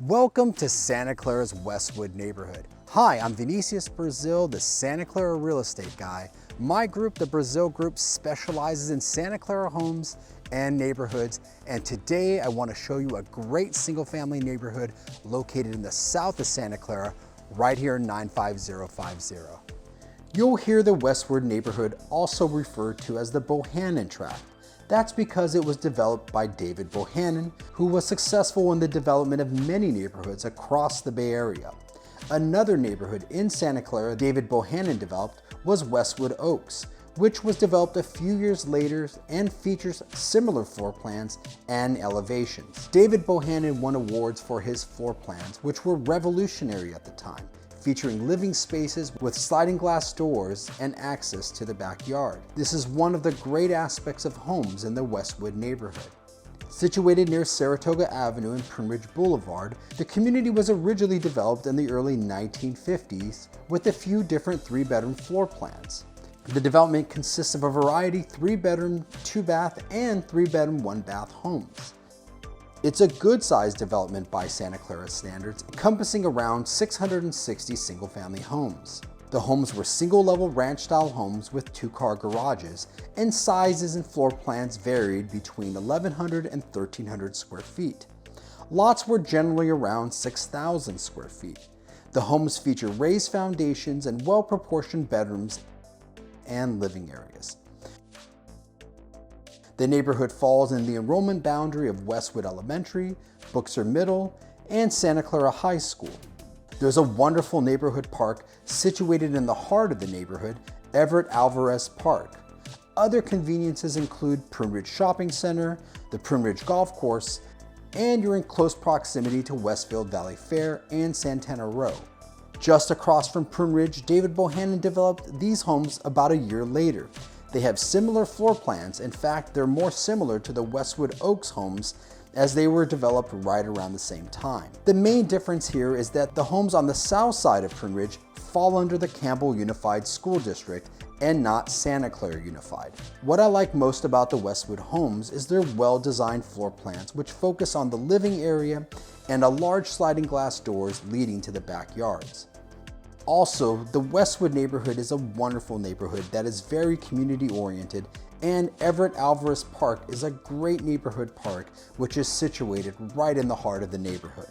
Welcome to Santa Clara's Westwood neighborhood. Hi, I'm Vinicius Brasil, the Santa Clara real estate guy. My group, the Brasil Group, specializes in Santa Clara homes and neighborhoods, and today I want to show you a great single-family neighborhood located in the south of Santa Clara, right here in 95050. You'll hear the Westwood neighborhood also referred to as the Bohannon Tract. That's because it was developed by David Bohannon, who was successful in the development of many neighborhoods across the Bay Area. Another neighborhood in Santa Clara David Bohannon developed was Westwood Oaks, which was developed a few years later and features similar floor plans and elevations. David Bohannon won awards for his floor plans, which were revolutionary at the time, featuring living spaces with sliding glass doors and access to the backyard. This is one of the great aspects of homes in the Westwood neighborhood. Situated near Saratoga Avenue and Pruneridge Boulevard, the community was originally developed in the early 1950s with a few different 3-bedroom floor plans. The development consists of a variety 3-bedroom, 2-bath, and 3-bedroom, 1-bath homes. It's a good-sized development by Santa Clara standards, encompassing around 660 single-family homes. The homes were single-level ranch-style homes with 2-car garages, and sizes and floor plans varied between 1,100 and 1,300 square feet. Lots were generally around 6,000 square feet. The homes feature raised foundations and well-proportioned bedrooms and living areas. The neighborhood falls in the enrollment boundary of Westwood Elementary, Buxer Middle, and Santa Clara High School. There's a wonderful neighborhood park situated in the heart of the neighborhood, Everett Alvarez Park. Other conveniences include Pruneridge Shopping Center, the Pruneridge Golf Course, and you're in close proximity to Westfield Valley Fair and Santana Row. Just across from Pruneridge, David Bohannon developed these homes about a year later. They have similar floor plans. In fact, they're more similar to the Westwood Oaks homes as they were developed right around the same time. The main difference here is that the homes on the south side of Pruneridge fall under the Campbell Unified School District and not Santa Clara Unified. What I like most about the Westwood homes is their well-designed floor plans, which focus on the living area and a large sliding glass doors leading to the backyards. Also, the Westwood neighborhood is a wonderful neighborhood that is very community-oriented, and Everett Alvarez Park is a great neighborhood park which is situated right in the heart of the neighborhood.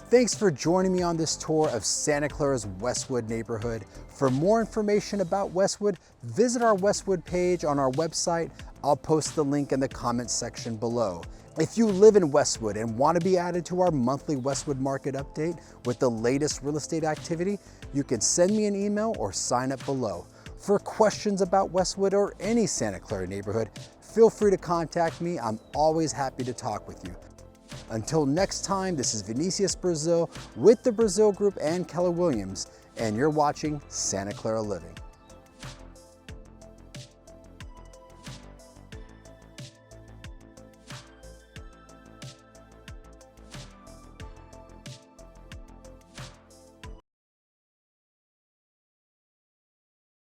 Thanks for joining me on this tour of Santa Clara's Westwood neighborhood. For more information about Westwood, visit our Westwood page on our website. I'll post the link in the comments section below. If you live in Westwood and want to be added to our monthly Westwood Market update with the latest real estate activity, you can send me an email or sign up below. For questions about Westwood or any Santa Clara neighborhood, feel free to contact me. I'm always happy to talk with you. Until next time, this is Vinicius Brasil with the Brasil Group and Keller Williams, and you're watching Santa Clara Living.